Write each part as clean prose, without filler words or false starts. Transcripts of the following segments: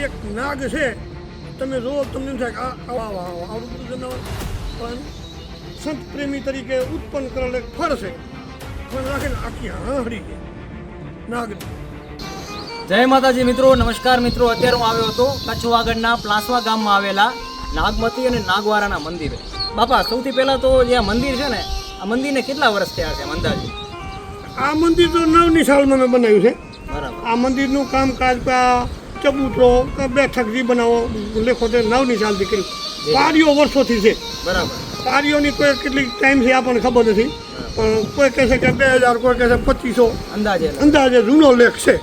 એક નાગ છે, તમે જુઓ તમને એમ થાય કે આવડું બધું જનાવર પણ સંત પ્રેમી તરીકે ઉત્પન્ન કરેલ એક ફળ છે. ફળ રાખીને આખી હાંહડી છે નાગની. જય માતાજી મિત્રો, નમસ્કાર મિત્રો. અત્યારે હું આવ્યો હતો કચ્છ વાગડના પ્લાસવા ગામમાં આવેલા નાગમતી અને નાગવારાના મંદિરે. બાપા, સૌથી પહેલા તો જે આ મંદિર છે ને, આ મંદિરને કેટલા વર્ષ થયા છે અંદાજે? આ મંદિર તો 9ની સાલમાં મેં બનાવ્યું છે. બરાબર. આ મંદિરનું કામકાજ ચબૂતરો બેઠક જે બનાવો લેખો તે 9ની સાલથી કર્યું. પારીઓ વર્ષોથી છે. બરાબર. પારીઓની કોઈ કેટલી ટાઈમ છે આપણને ખબર નથી, પણ કોઈ કહે છે કે 2000, કોઈ કહે છે 2500. અંદાજે જૂનો લેખ છે.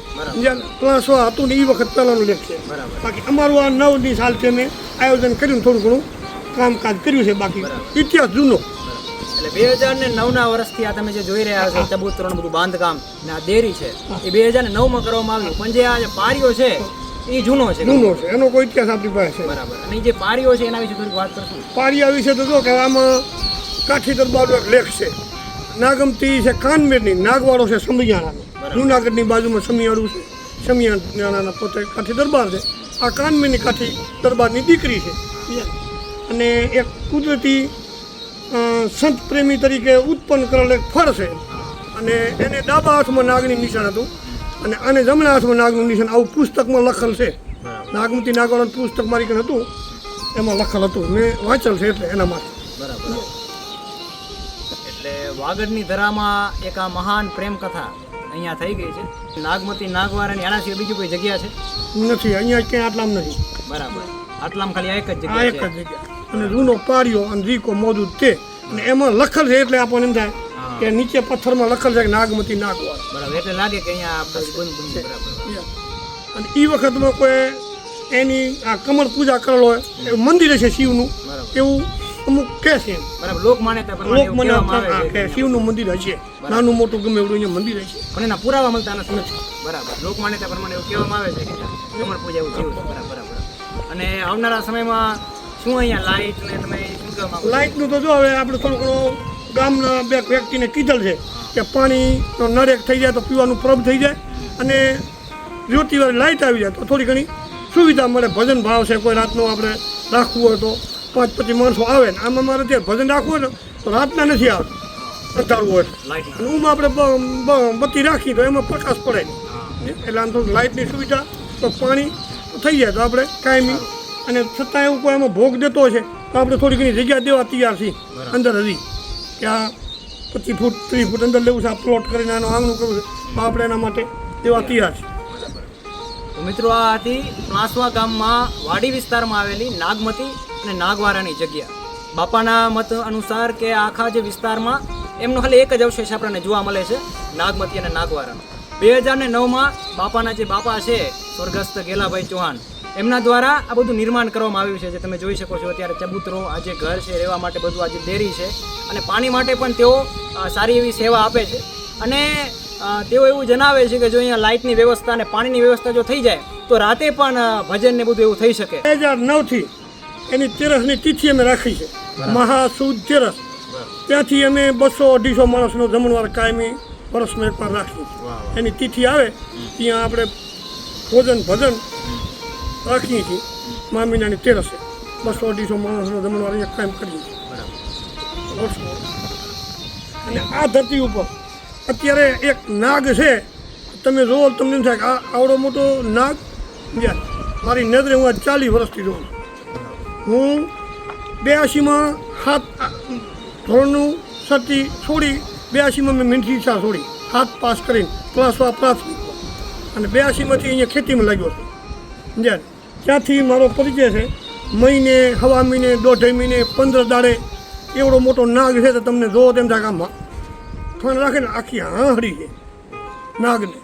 જ્યાં પ્લાસવા હતું ને એ વખત પહેલાનો લેખ છે. બાકી અમારું આ 9ની સાલ છે, મેં આયોજન કર્યું, થોડું ઘણું કામકાજ કર્યું છે. બાકી ઇતિહાસ જૂનો. એટલે 2009ના વર્ષથી આ તમે જે જોઈ રહ્યા છો ચબૂતરોનું બધું બાંધકામ ને આ દેરી છે એ 2009માં કરવામાં આવ્યું. પણ જે આ જે પારીઓ છે એ જૂનો છે. એનો કોઈ ઇતિહાસ આપણી પાસે છે. બરાબર. અને જે પારીઓ છે એના વિશે થોડીક વાત કરશું. પારિયા વિશે તો જો કે આમાં કાઠી દરબારનો એક લેખ છે. નાગમતી છે કાનમેરની, નાગવાડો છે સમિયાણાનો. જૂનાગઢની બાજુમાં સમિયાણું છે. સમિયાણાના પોતે કાઠી દરબાર છે. આ કાનમેરની કાઠી દરબારની દીકરી છે અને એક કુદરતી સંત પ્રેમી તરીકે ઉત્પન્ન કરેલ એક ફળ છે. અને એને ડાબા હાથમાં નાગની નિશાન હતું અને આને જમણા હાથમાં નાગનું નિશાન. આવું પુસ્તકમાં લખેલ છે. નાગમતી નાગવાળાનું પુસ્તક મારી કંઈ હતું, એમાં લખેલ હતું. મેં વાંચેલ છે એટલે એના માટે. બરાબર. એટલે વાગડની ધરામાં એક આ મહાન પ્રેમ કથા અહીંયા થઈ ગઈ છે. નાગમતી નાગવારાની આના સિવાય બીજી કોઈ જગ્યા છે? નથી, અહીંયા ક્યાંય આટલામાં નથી. બરાબર. આટલામાં ખાલી આ એક જ આ જગ્યા એક છે. જ જગ્યા. અને જૂનો પારિયો અને રીકો મોજૂદ છે. અને એમાં લખેલ છે એટલે આપણને એમ થાય કે નીચે પથ્થરમાં લખેલ છે કે નાગમતી નાગવાર. બરાબર. એટલે લાગે કે અહીંયા બંધ. બરાબર. અને એ વખતમાં કોઈ એની આ કમળ પૂજા કરેલ હોય એવું મંદિર છે શિવનું, એવું અમુક કહે છે. બરાબર. લોક માન્યતા પ્રમાણે એવું કહેવામાં આવે છે કે શિવનું મંદિર હશે, નાનું મોટું ગમે એવડું અહીંયા મંદિર હશે. પણ એના પુરાવા મળતા નથી. બરાબર. લોક માન્યતા પ્રમાણે એવું કહેવામાં આવે છે કે કમળ પૂજા એવું થયું છે. બરાબર. અને આવનારા સમયમાં શું અહીંયા લાઇટ ને તમે શું કહેવા માંગો? લાઇટનું તો જો હવે આપણે થોડું ઘણું ગામના બે વ્યક્તિને કીધેલ છે કે પાણીનો નળ એક થઈ જાય તો પીવાનું પ્રબ થઈ જાય અને જ્યોતિવાળી લાઇટ આવી જાય તો થોડી ઘણી સુવિધા મળે. ભજન ભાવ છે, કોઈ રાતનું આપણે રાખવું હોય તો 5-25 માણસો આવે ને આમાં મારે ત્યાં ભજન રાખવું હોય ને તો રાતના નથી આવતું, અંધારું હોય લાઇટ. અને ઉમાં આપણે બત્તી રાખી તો એમાં પ્રકાશ પડે એટલે આમ થોડું લાઇટની સુવિધા તો પાણી થઈ જાય તો આપણે કાયમી. અને છતાં એવું કોઈ એમાં ભોગ દેતો છે તો આપણે થોડી ઘણી જગ્યા દેવા તૈયાર છીએ અંદર હજી કે આ 25 ફૂટ 30 ફૂટ અંદર લેવું છે, આ પ્લોટ કરીને આનું આંગણું કરવું છે તો આપણે એના માટે દેવા તૈયાર છીએ. તો મિત્રો, આ હતી પ્લાસવા ગામમાં વાડી વિસ્તારમાં આવેલી નાગમતી અને નાગવારાની જગ્યા. બાપાના મત અનુસાર કે આખા જે વિસ્તારમાં એમનો ખાલી એક જ અવશેષ આપણને જોવા મળે છે, નાગમતી અને નાગવારાનો. 2009માં બાપાના જે બાપા છે સ્વર્ગસ્થ ગેલાભાઈ ચૌહાણ, એમના દ્વારા આ બધું નિર્માણ કરવામાં આવ્યું છે. જે તમે જોઈ શકો છો અત્યારે ચબૂતરો, આ જે ઘર છે રહેવા માટે બધું, આ જે ડેરી છે અને પાણી માટે પણ તેઓ સારી એવી સેવા આપે છે. અને તેઓ એવું જણાવે છે કે જો અહીંયા લાઇટની વ્યવસ્થા અને પાણીની વ્યવસ્થા જો થઈ જાય તો રાતે પણ ભજન ને બધું એવું થઈ શકે. 2009થી એની તેરસની તિથિ અમે રાખી છે, મહાસુદ તેરસ. ત્યાંથી અમે 200-250 માણસનો જમણવાર કાયમી વર્ષમાં એકવાર રાખીએ છીએ. એની તિથિ આવે ત્યાં આપણે ભોજન ભજન રાખીએ છીએ. મહિનાની તેરસે 200-250 માણસનો જમણવાર એક કાયમ કરીએ છીએ. અને આ ધરતી ઉપર અત્યારે એક નાગ છે, તમે જુઓ તમને એમ થાય કે આ આવડો મોટો નાગ. મારી નજરે હું આજ 40 વર્ષથી જોઉં. હું 82માં 7 ધોરણનું સતી છોડી 82માં મેં મીઠી શાહ છોડી 7 પાસ કરીને પ્લાસવા પ્રાથમિક, અને 82માંથી અહીંયા ખેતીમાં લાગ્યો હતો. ત્યાંથી મારો પરિચય છે. મહિને, હવા મહિને, 1.5 મહિને, 15 દાડે એવડો મોટો નાગ છે તો તમને જોવો તેમ થાય આમાં ફણ રાખે ને આખી હાંહડી છે નાગને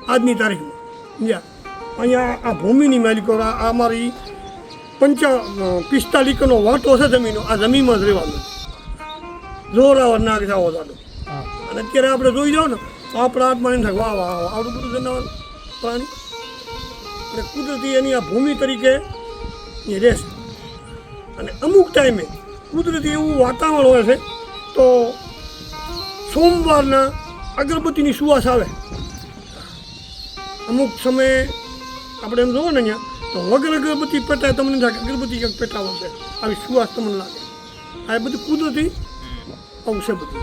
આજની તારીખમાં. અહીંયા આ ભૂમિની માલિકો આ અમારી 45 એકરનો વાટો છે જમીનો, આ જમીનમાં જ રહેવાનું. જોરાવર નાગ જાવો દાદો. અને અત્યારે આપણે જોઈ જાઓ ને તો આપણા હાથમાં એમ થાય વાહ વાહ આવડું બધું જનાવર પ્રાણી. અને કુદરતી એની આ ભૂમિ તરીકે એ રહેશે. અને અમુક ટાઈમે કુદરતી એવું વાતાવરણ હોય છે તો સોમવારના અગરબત્તીની સુવાસ આવે. અમુક સમયે આપણે એમ જોવો ને અહીંયા તો વગર અગરબત્તી પેટાય તમને લાગે અગરબત્તી કંઈક પેટાવો છે આવી સુવાસ તમને લાગે આ બધું કુદરતી આવું છે બધું.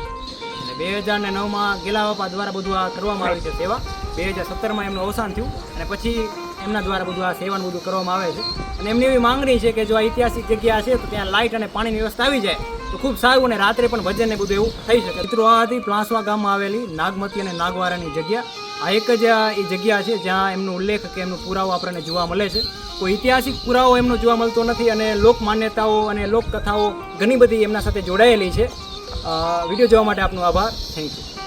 અને 2009માં ગેલા બાપા દ્વારા બધું આ કરવામાં આવી છે સેવા. 2017માં એમનું અવસાન થયું અને પછી એમના દ્વારા બધું આ સેવાનું બધું કરવામાં આવે છે. અને એમની એવી માંગણી છે કે જો આ ઐતિહાસિક જગ્યા છે તો ત્યાં લાઇટ અને પાણીની વ્યવસ્થા આવી જાય તો ખૂબ સારું અને રાત્રે પણ ભજન ને બધું એવું થઈ શકે. મિત્રો આ હતી પ્લાસવા ગામમાં આવેલી નાગમતી અને નાગવારાની જગ્યા. આ એક જ એ જગ્યા છે જ્યાં એમનો ઉલ્લેખ કે એમનો પુરાવો આપણને જોવા મળે છે. કોઈ ઐતિહાસિક પુરાવો એમનો જોવા મળતો નથી અને લોક માન્યતાઓ અને લોકકથાઓ ઘણી બધી એમના સાથે જોડાયેલી છે. વિડીયો જોવા માટે આપનો આભાર. Thank you.